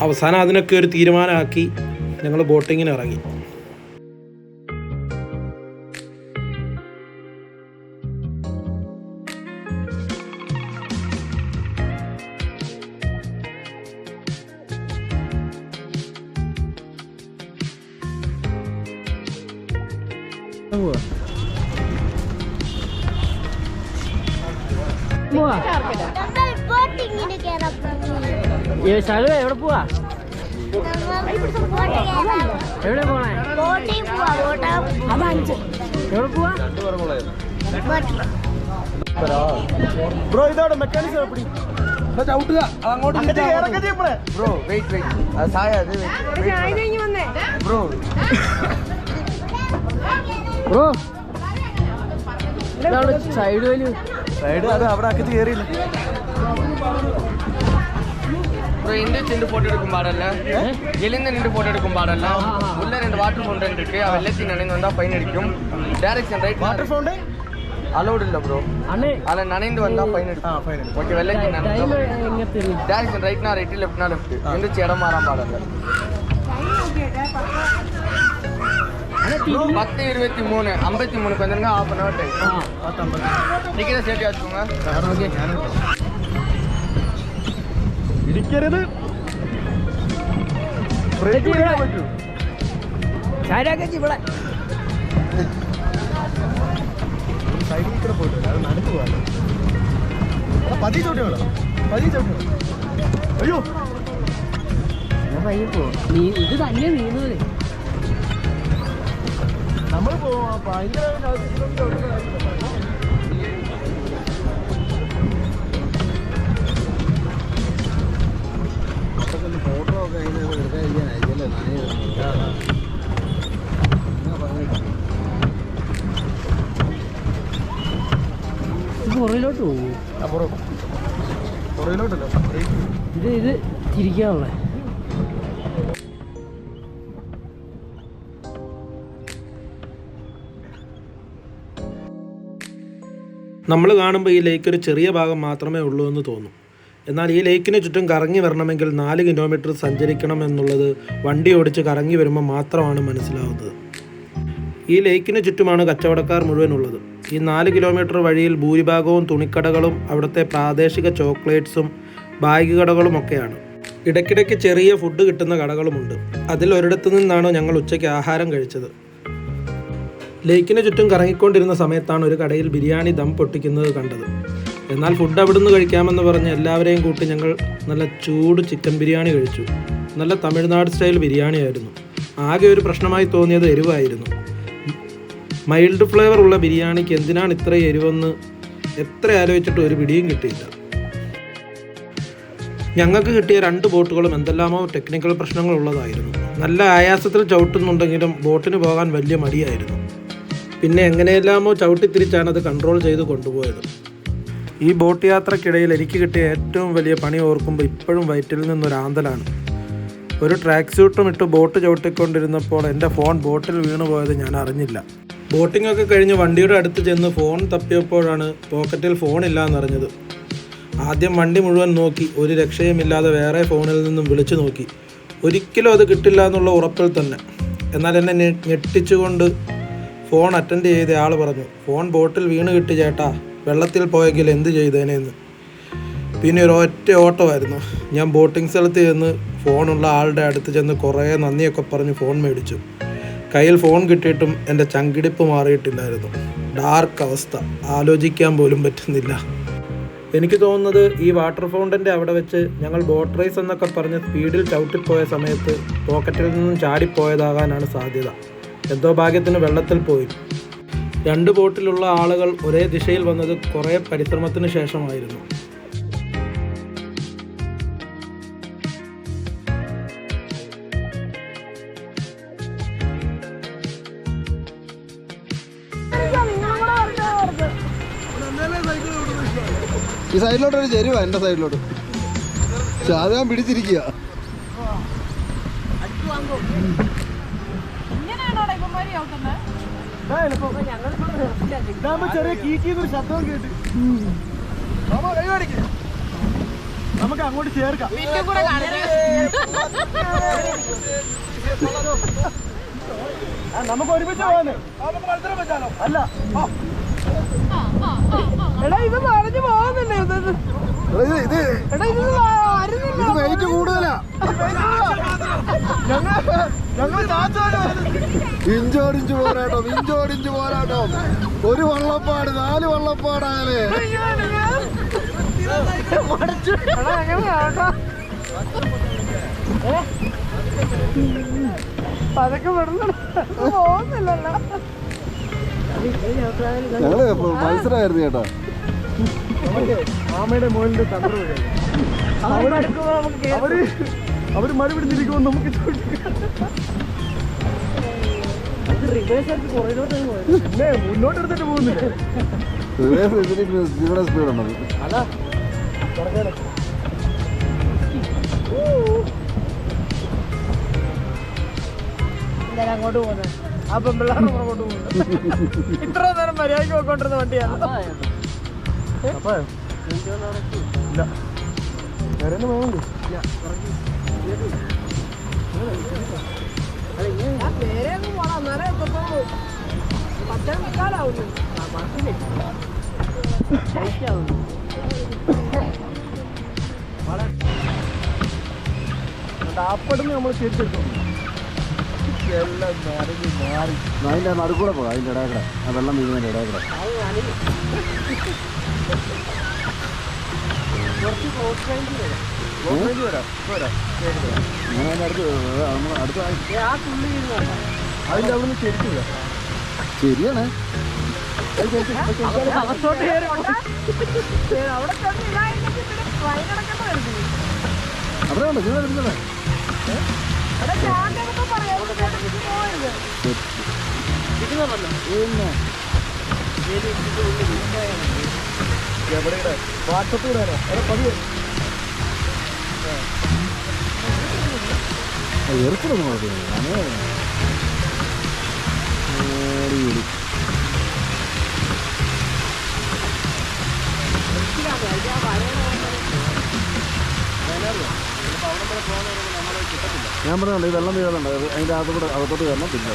അവസാനം അതിനൊക്കെ ഒരു തീരുമാനമാക്കി ഞങ്ങൾ ബോട്ടിങ്ങിന് ഇറങ്ങി. ശാലു എവിടെ പോവാ? എവിടെ പോണേ? എവിടെ പോവാ? ബ്രോ ഇതോടെ മെക്കാനിസം എപ്പടി ചവിട്ടുക അങ്ങോട്ട് bro wait bro bro side വലിയ സൈഡ് അത് അവിടെ അക്കത്ത് കയറിയില്ല. அப்புறம் எந்திரிச்சு போட்டோ எடுக்கும் பாடல்ல, எழுந்து நின்று போட்டோ எடுக்கும் பாடல்ல, உள்ள 2 வாட்டர் ஃபவுண்டன் இருக்கு. அவ வெள்ளத்தில் நனைந்து வந்தா ஃபைன் அடிக்கும். Direction right. Water fountain allowed இல்ல ப்ரோ. அதுல நனைந்து வந்தா ஃபைன் அடிக்கும். ஓகே, வெள்ளத்தில் நனைந்து டைரக்ஷன் ரைட்னா ரைட், லெஃப்ட்னா லெஃப்ட். எந்திரிச்சு இடம் மாறாம பாடல்ல. 10:23 53 வந்துருங்க. ½ hour டைம். டிக்கெட் சேஃப்டி ஆச்சுக்கோங்க. ഇരിക്കരുത്. അയ്യോ ഇത് തന്നെ നീങ്ങുന്നത്. നമ്മൾ പോവാ. ഫോട്ടോ ഒക്കെ അതിന് എടുക്കാതിരിക്കാനായിരിക്കല്ലേ പുറയിലോട്ട് പോകും. പുറയിലോട്ടല്ലോ ഇത് ചിരിക്കാനുള്ള. നമ്മൾ കാണുമ്പോൾ ഈ ലേക്ക് ഒരു ചെറിയ ഭാഗം മാത്രമേ ഉള്ളൂ എന്ന് തോന്നും. എന്നാൽ ഈ ലേക്കിന് ചുറ്റും കറങ്ങി വരണമെങ്കിൽ 4 കിലോമീറ്റർ സഞ്ചരിക്കണം എന്നുള്ളത് വണ്ടി ഓടിച്ച് കറങ്ങി വരുമ്പോൾ മാത്രമാണ് മനസ്സിലാവുന്നത്. ഈ ലേക്കിന് ചുറ്റുമാണ് കച്ചവടക്കാർ മുഴുവൻ ഉള്ളത്. ഈ 4 കിലോമീറ്റർ വഴിയിൽ ഭൂരിഭാഗവും തുണിക്കടകളും അവിടുത്തെ പ്രാദേശിക ചോക്ലേറ്റ്സും ബാഗ് കടകളും ഒക്കെയാണ്. ഇടയ്ക്കിടയ്ക്ക് ചെറിയ ഫുഡ് കിട്ടുന്ന കടകളുമുണ്ട്. അതിൽ ഒരിടത്തു നിന്നാണ് ഞങ്ങൾ ഉച്ചയ്ക്ക് ആഹാരം കഴിച്ചത്. ലേക്കിന് ചുറ്റും കറങ്ങിക്കൊണ്ടിരുന്ന സമയത്താണ് ഒരു കടയിൽ ബിരിയാണി ദം പൊട്ടിക്കുന്നത് കണ്ടത്. എന്നാൽ ഫുഡ് അവിടുന്ന് കഴിക്കാമെന്ന് പറഞ്ഞ് എല്ലാവരെയും കൂട്ടി ഞങ്ങൾ നല്ല ചൂട് ചിക്കൻ ബിരിയാണി കഴിച്ചു. നല്ല തമിഴ്നാട് സ്റ്റൈൽ ബിരിയാണി ആയിരുന്നു. ആകെ ഒരു പ്രശ്നമായി തോന്നിയത് എരിവായിരുന്നു. മൈൽഡ് ഫ്ലേവർ ഉള്ള ബിരിയാണിക്ക് എന്തിനാണ് ഇത്ര എരിവെന്ന് എത്ര ആലോചിച്ചിട്ട് ഒരു പിടിയും കിട്ടിയില്ല. ഞങ്ങൾക്ക് കിട്ടിയ 2 ബോട്ടുകളും എന്തെല്ലാമോ ടെക്നിക്കൽ പ്രശ്നങ്ങൾ ഉള്ളതായിരുന്നു. നല്ല ആയാസത്തിൽ ചവിട്ടുന്നുണ്ടെങ്കിലും ബോട്ടിന് പോകാൻ വലിയ മടിയായിരുന്നു. പിന്നെ എങ്ങനെയെല്ലാമോ ചവിട്ടിത്തിരിച്ചാണ് അത് കൺട്രോൾ ചെയ്ത് കൊണ്ടുപോയത്. ഈ ബോട്ട് യാത്രക്കിടയിൽ എനിക്ക് കിട്ടിയ ഏറ്റവും വലിയ പണി ഓർക്കുമ്പോൾ ഇപ്പോഴും വയറ്റിൽ നിന്നൊരാന്തലാണ്. ഒരു ട്രാക്ക് സ്യൂട്ടും ഇട്ട് ബോട്ട് ചവിട്ടിക്കൊണ്ടിരുന്നപ്പോൾ എൻ്റെ ഫോൺ ബോട്ടിൽ വീണു പോയത് ഞാൻ അറിഞ്ഞില്ല. ബോട്ടിംഗ് ഒക്കെ കഴിഞ്ഞ് വണ്ടിയുടെ അടുത്ത് ചെന്ന് ഫോൺ തപ്പിയപ്പോഴാണ് പോക്കറ്റിൽ ഫോണില്ല എന്നറിഞ്ഞത്. ആദ്യം വണ്ടി മുഴുവൻ നോക്കി, ഒരു രക്ഷയുമില്ലാതെ വേറെ ഫോണിൽ നിന്നും വിളിച്ചു നോക്കി. ഒരിക്കലും അത് കിട്ടില്ല എന്നുള്ള ഉറപ്പിൽ തന്നെ. എന്നാൽ എന്നെ ഞെട്ടിച്ചുകൊണ്ട് ഫോൺ അറ്റൻഡ് ചെയ്ത ആൾ പറഞ്ഞു, ഫോൺ ബോട്ടിൽ വീണ് കിട്ടി ചേട്ടാ, വെള്ളത്തിൽ പോയെങ്കിൽ എന്ത് ചെയ്തേനെന്ന്. പിന്നെ ഒരു ഒറ്റ ഓട്ടമായിരുന്നു. ഞാൻ ബോട്ടിംഗ് സ്ഥലത്ത് ചെന്ന് ഫോണുള്ള ആളുടെ അടുത്ത് ചെന്ന് കുറേ നന്ദിയൊക്കെ പറഞ്ഞ് ഫോൺ മേടിച്ചു. കയ്യിൽ ഫോൺ കിട്ടിയിട്ടും എൻ്റെ ചങ്കിടിപ്പ് മാറിയിട്ടില്ലായിരുന്നു. ഡാർക്ക് അവസ്ഥ, ആലോചിക്കാൻ പോലും പറ്റുന്നില്ല. എനിക്ക് തോന്നുന്നത് ഈ വാട്ടർ ഫൗണ്ടൻ്റെ അവിടെ വെച്ച് ഞങ്ങൾ ബോട്ട് റേസ് എന്നൊക്കെ പറഞ്ഞ് സ്പീഡിൽ ചവിട്ടിപ്പോയ സമയത്ത് പോക്കറ്റിൽ നിന്നും ചാടിപ്പോയതാകാനാണ് സാധ്യത. എന്തോ ഭാഗ്യത്തിന് വെള്ളത്തിൽ പോയി. 2 ബോട്ടിലുള്ള ആളുകൾ ഒരേ ദിശയിൽ വന്നത് കുറേ പരിശ്രമത്തിന് ശേഷമായിരുന്നു. ഈ സൈഡിലോട്ടൊരു ചെരുവാ, എൻ്റെ സൈഡിലോട്ട്. പക്ഷെ അത് ഞാൻ പിടിച്ചിരിക്കുക. ചെറിയ കീക്കിന്നൊരു ശബ്ദം കേട്ട് നമുക്ക് അങ്ങോട്ട് ചേർക്കാം. നമുക്ക് ഒരുമിച്ച് പോകാന് മത്സരം വെച്ചാലോ? അല്ല, എടാ ഇത് പറഞ്ഞു പോകുന്നില്ലേ? ഇത് വെയിറ്റ് കൂടുതലാ. ഇഞ്ചോടിഞ്ച് പോരാട്ടം, ഇഞ്ചോടിഞ്ച് പോരാട്ടം. ഒരു വള്ളപ്പാട് 4 വള്ളപ്പാടായാലേ. അതൊക്കെ പോകുന്നില്ലല്ലോ. ഞങ്ങള് മത്സരമായിരുന്നു ചേട്ടാ. ആമയുടെ മുകളിൽ തണ്ടർ അവര് മഴ പിടിച്ചിരിക്കുമ്പോൾ നമുക്ക് മുന്നോട്ട് എടുത്തിട്ട് പോകുന്നില്ല. സ്പീഡുണ്ടത്. അതാ അങ്ങോട്ട് പോകുന്നത് ആ പെമ്പിള്ളാണ് അങ്ങോട്ട് പോകുന്നത് ഇത്ര നേരം മര്യാദയ്ക്ക് പോയിക്കൊണ്ടിരുന്ന വണ്ടിയാണ് അപ്പൊ ഇല്ല വേറെ പോകുന്നുണ്ട് നേരെ അങ്ങ് പോണം എന്നാലേ എത്തത്തുള്ളൂ 10:45 അപ്പടുന്ന് നമ്മൾ തിരിച്ചെടുക്കും എല്ലാം നരഞ്ഞ് മാറി അതിൻ്റെ നടുക്കൂടെ പോകാം അതിൻ്റെ ഇടയിൽ ആ വെള്ളം വീഴുന്നതിൻ്റെ ഇടയിൽ കുറച്ച് ക്ലോസ് റേഞ്ച് വരാം അങ്ങനെ അതിൻ്റെ അടുത്ത് നമ്മൾ അടുത്ത ആ തുള്ളി വീഴുന്നതാണ് അതിൻ്റെ അവിടെ നിന്ന് ശരിക്കില്ല ശരിയാണ് അകത്തോട്ട് കയറി അവിടെ അവിടെ ഉണ്ട് നിങ്ങൾ എടുക്കണേ പിന്നെ വാട്സപ്പ് ഇടാനോ അവിടെ പതിവ് എറുക്കണം അങ്ങനെ ഞാൻ പറഞ്ഞുണ്ട് ഈ വെള്ളം വീഴുന്നുണ്ട് അതിൻ്റെ അകത്തോട്ട് അകത്തോട്ട് കയറണം പിന്നെ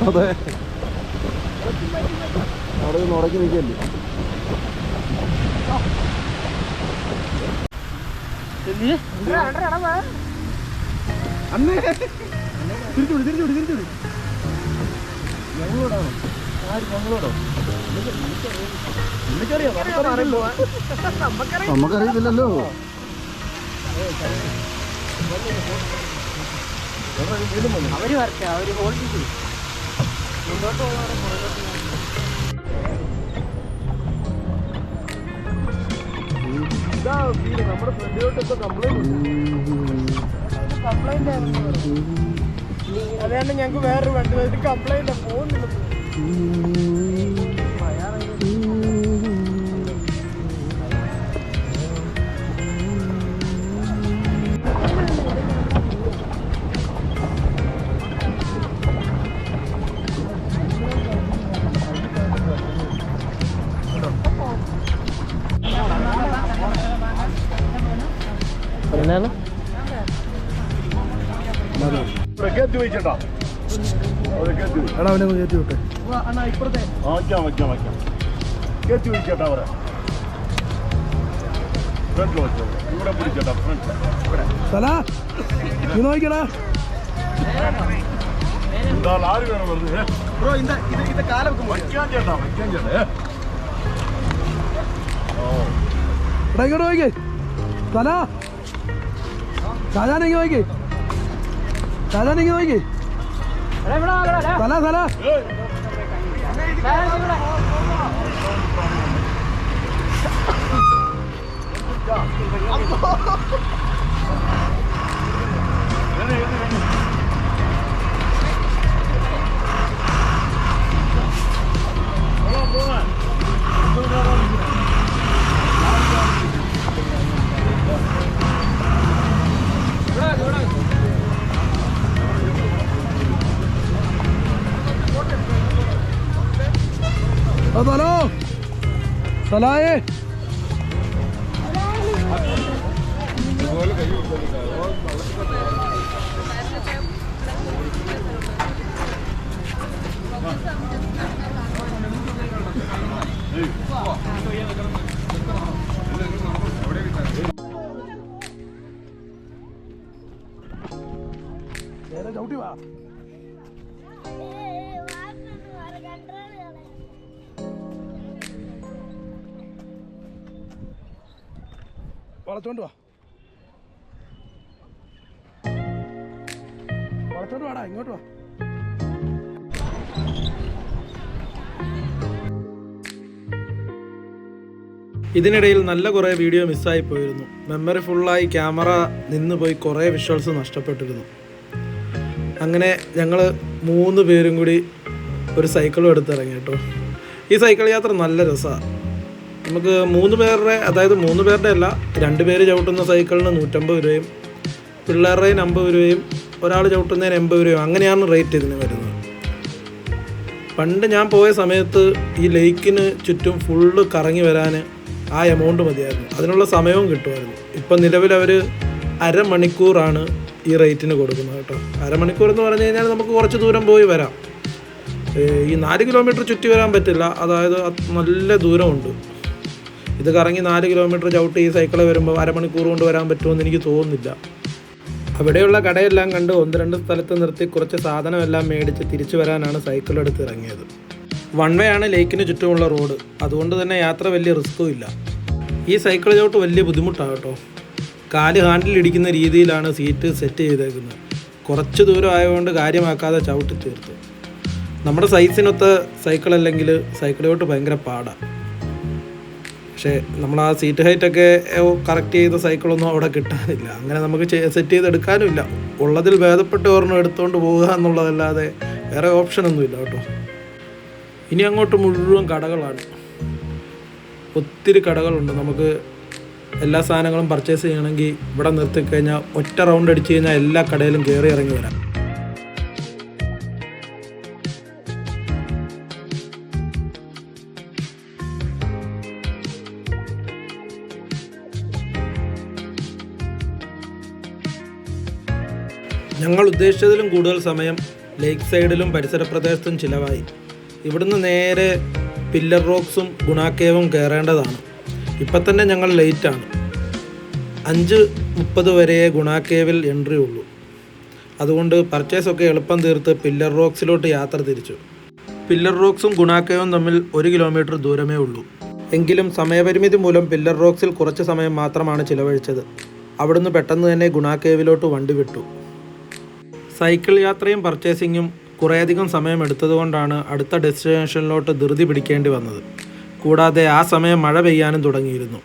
അതെ അവിടെ നിന്ന് ഉടക്കി നിൽക്കല്ലേ അന്നേ തിരിച്ചുവിടി ഞങ്ങളോടാണോ ഞങ്ങളോടോ നമുക്കറിയില്ലല്ലോ അവര് വരട്ടെ അവര് ഹോൾഡ് ചെയ്തു മുന്നോട്ട് പോകുന്നവരെ നമ്മുടെ ഫ്രണ്ടിലോട്ട് കംപ്ലൈന്റ് അതുകൊണ്ട് ഞങ്ങൾക്ക് വേറൊരു വണ്ടി കംപ്ലൈന്റ് പോകുന്നില്ല എന്താണ് എടാ അവനെ കയറ്റി വിട്ടെ തല നീ നോക്കിക്കടാ എടാ ഇങ്ങോട്ട് നോക്കിക്കേ തല സാധാരണ നോക്കി സാധാരണ നോക്കി തല തല ഹലോ സലായേ ചവിട്ടി വാ വളച്ചോണ്ട് വാ വളച്ചോണ്ട് വാടാ ഇങ്ങോട്ട് വാ ഇതിനിടയിൽ നല്ല കുറേ വീഡിയോ മിസ്സായി പോയിരുന്നു. മെമ്മറി ഫുള്ളായി ക്യാമറ നിന്ന് പോയി കുറേ വിഷ്വൽസ് നഷ്ടപ്പെട്ടിരുന്നു. അങ്ങനെ ഞങ്ങൾ 3 പേരും കൂടി ഒരു സൈക്കിളും എടുത്തിറങ്ങി കേട്ടോ. ഈ സൈക്കിൾ യാത്ര നല്ല രസമാണ്. നമുക്ക് 3 പേരുടെ, അതായത് 3 പേരുടെ അല്ല, 2 പേര് ചവിട്ടുന്ന സൈക്കിളിന് 150 രൂപയും പിള്ളേരുടെയും 50 രൂപയും ഒരാൾ ചവിട്ടുന്നതിന് 80 രൂപയും അങ്ങനെയാണ് റേറ്റ് ഇതിന് വരുന്നത്. പണ്ട് ഞാൻ പോയ സമയത്ത് ഈ ലേക്കിന് ചുറ്റും ഫുള്ള് കറങ്ങി വരാൻ ആ എമൗണ്ട് മതിയായിരുന്നു, അതിനുള്ള സമയവും കിട്ടുമായിരുന്നു. ഇപ്പം നിലവിൽ അവർ അരമണിക്കൂറാണ് ഈ റേറ്റിന് കൊടുക്കുന്നത് കേട്ടോ. അരമണിക്കൂർ എന്ന് പറഞ്ഞു കഴിഞ്ഞാൽ നമുക്ക് കുറച്ച് ദൂരം പോയി വരാം. ഈ 4 കിലോമീറ്റർ ചുറ്റി വരാൻ പറ്റില്ല, അതായത് നല്ല ദൂരമുണ്ട്. ഇത് കറങ്ങി 4 കിലോമീറ്റർ ചവിട്ടി ഈ സൈക്കിളിൽ വരുമ്പോൾ അരമണിക്കൂർ കൊണ്ട് വരാൻ പറ്റുമെന്ന് എനിക്ക് തോന്നുന്നില്ല. അവിടെയുള്ള കടയെല്ലാം കണ്ട് 1-2 സ്ഥലത്ത് നിർത്തി കുറച്ച് സാധനമെല്ലാം മേടിച്ച് തിരിച്ചു വരാനാണ് സൈക്കിൾ എടുത്ത് ഇറങ്ങിയത്. 1 വേ ആണ് ലേക്കിന് ചുറ്റുമുള്ള റോഡ്, അതുകൊണ്ട് തന്നെ യാത്ര വലിയ റിസ്ക്കും ഇല്ല. ഈ സൈക്കിൾ ചവിട്ട് വലിയ ബുദ്ധിമുട്ടാണ് കേട്ടോ. കാല് ഹാൻഡിൽ ഇടിക്കുന്ന രീതിയിലാണ് സീറ്റ് സെറ്റ് ചെയ്തേക്കുന്നത്. കുറച്ച് ദൂരം ആയതുകൊണ്ട് കാര്യമാക്കാതെ ചവിട്ടി തീർത്തു. നമ്മുടെ സൈസിനൊത്ത സൈക്കിൾ അല്ലെങ്കിൽ സൈക്കിൾ ചവിട്ട് ഭയങ്കര പാടാണ്. പക്ഷേ നമ്മൾ ആ സീറ്റ് ഹൈറ്റൊക്കെ കറക്റ്റ് ചെയ്ത സൈക്കിളൊന്നും അവിടെ കിട്ടാനില്ല. അങ്ങനെ നമുക്ക് സെറ്റ് ചെയ്തെടുക്കാനും ഇല്ല. ഉള്ളതിൽ ഭേദപ്പെട്ട് ഒരെണ്ണം എടുത്തുകൊണ്ട് പോവുക എന്നുള്ളതല്ലാതെ വേറെ ഓപ്ഷനൊന്നുമില്ല കേട്ടോ. ഇനി അങ്ങോട്ട് മുഴുവൻ കടകളാണ്, ഒത്തിരി കടകളുണ്ട്. നമുക്ക് എല്ലാ സാധനങ്ങളും പർച്ചേസ് ചെയ്യണമെങ്കിൽ ഇവിടെ നിർത്തിക്കഴിഞ്ഞാൽ ഒറ്റ റൗണ്ട് അടിച്ച് കഴിഞ്ഞാൽ എല്ലാ കടയിലും കയറി ഇറങ്ങി വരാം. ഞങ്ങൾ ഉദ്ദേശിച്ചതിലും കൂടുതൽ സമയം ലേക്ക് സൈഡിലും പരിസര പ്രദേശത്തും ചിലവായി. ഇവിടുന്ന് നേരെ പില്ലർ റോക്സും ഗുണ കേവും കയറേണ്ടതാണ്. ഇപ്പം തന്നെ ഞങ്ങൾ ലേറ്റാണ്. 5:30 വരെ ഗുണ കേവിൽ എൻട്രി ഉള്ളൂ. അതുകൊണ്ട് പർച്ചേസൊക്കെ എളുപ്പം തീർത്ത് പില്ലർ റോക്സിലോട്ട് യാത്ര തിരിച്ചു. പില്ലർ റോക്സും ഗുണ കേവും തമ്മിൽ 1 കിലോമീറ്റർ ദൂരമേ ഉള്ളൂ. എങ്കിലും സമയപരിമിതി മൂലം പില്ലർ റോക്സിൽ കുറച്ച് സമയം മാത്രമാണ് ചിലവഴിച്ചത്. അവിടുന്ന് പെട്ടെന്ന് തന്നെ ഗുണ കേവിലോട്ട് വണ്ടി വിട്ടു. സൈക്കിൾ യാത്രയും പർച്ചേസിങ്ങും കുറേയധികം സമയം എടുത്തതുകൊണ്ടാണ് അടുത്ത ഡെസ്റ്റിനേഷനിലോട്ട് ധൃതി പിടിക്കേണ്ടി വന്നത്. കൂടാതെ ആ സമയം മഴ പെയ്യാനും തുടങ്ങിയിരുന്നു.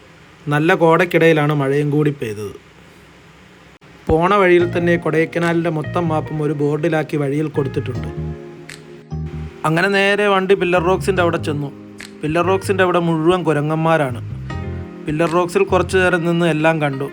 നല്ല കോടയ്ക്കിടയിലാണ് മഴയും കൂടി പെയ്തത്. പോണ വഴിയിൽ തന്നെ കൊടൈക്കനാലിൻ്റെ മൊത്തം മാപ്പും ഒരു ബോർഡിലാക്കി വഴിയിൽ കൊടുത്തിട്ടുണ്ട്. അങ്ങനെ നേരെ വണ്ടി പില്ലർ റോക്സിൻ്റെ അവിടെ ചെന്നു. പില്ലർ റോക്സിൻ്റെ അവിടെ മുഴുവൻ കുരങ്ങന്മാരാണ്. പില്ലർ റോക്സിൽ കുറച്ചു നേരം നിന്ന് എല്ലാം കണ്ടു.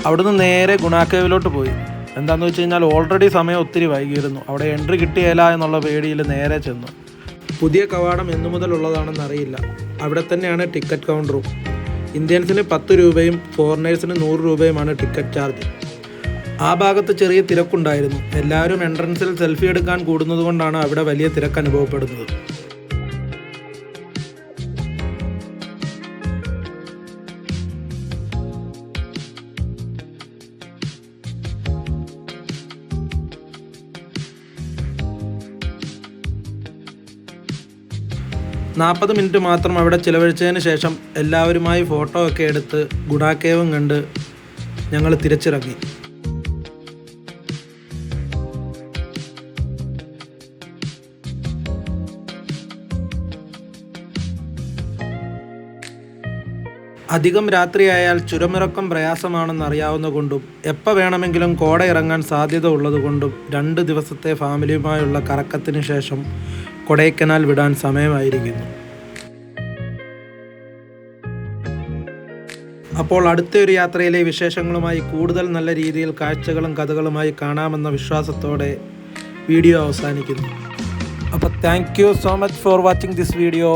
അവിടുന്ന് നേരെ ഗുണ കേവിലോട്ട് പോയി. എന്താണെന്ന് വെച്ച് കഴിഞ്ഞാൽ ഓൾറെഡി സമയം ഒത്തിരി വൈകിയിരുന്നു. അവിടെ എൻട്രി കിട്ടിയില്ല എന്നുള്ള പേടിയിൽ നേരെ ചെന്നു. പുതിയ കവാടം എന്നു മുതലുള്ളതാണെന്ന് അറിയില്ല. അവിടെ തന്നെയാണ് ടിക്കറ്റ് കൗണ്ടറും. ഇന്ത്യൻസിന് 10 രൂപയും ഫോറിനേഴ്സിന് 100 രൂപയുമാണ് ടിക്കറ്റ് ചാർജ്. ആ ഭാഗത്ത് ചെറിയ തിരക്കുണ്ടായിരുന്നു. എല്ലാവരും എൻട്രൻസിൽ സെൽഫി എടുക്കാൻ കൂടുന്നത് കൊണ്ടാണ് അവിടെ വലിയ തിരക്ക് അനുഭവപ്പെടുന്നത്. നാൽപ്പത് മിനിറ്റ് മാത്രം അവിടെ ചിലവഴിച്ചതിന് ശേഷം എല്ലാവരുമായി ഫോട്ടോ ഒക്കെ എടുത്ത് ഗുണ കേവും കണ്ട് ഞങ്ങൾ തിരിച്ചിറങ്ങി. അധികം രാത്രിയായാൽ ചുരമിറക്കം പ്രയാസമാണെന്ന് അറിയാവുന്ന കൊണ്ടും എപ്പോൾ വേണമെങ്കിലും കോട ഇറങ്ങാൻ സാധ്യത ഉള്ളതുകൊണ്ടും 2 ദിവസത്തെ ഫാമിലിയുമായുള്ള കറക്കത്തിന് ശേഷം കൊടൈക്കനാൽ വിടാൻ സമയമായിരിക്കുന്നു. അപ്പോൾ അടുത്തൊരു യാത്രയിലെ വിശേഷങ്ങളുമായി കൂടുതൽ നല്ല രീതിയിൽ കാഴ്ചകളും കഥകളുമായി കാണാമെന്ന വിശ്വാസത്തോടെ വീഡിയോ അവസാനിക്കുന്നു. അപ്പോൾ thank you so much for watching this video.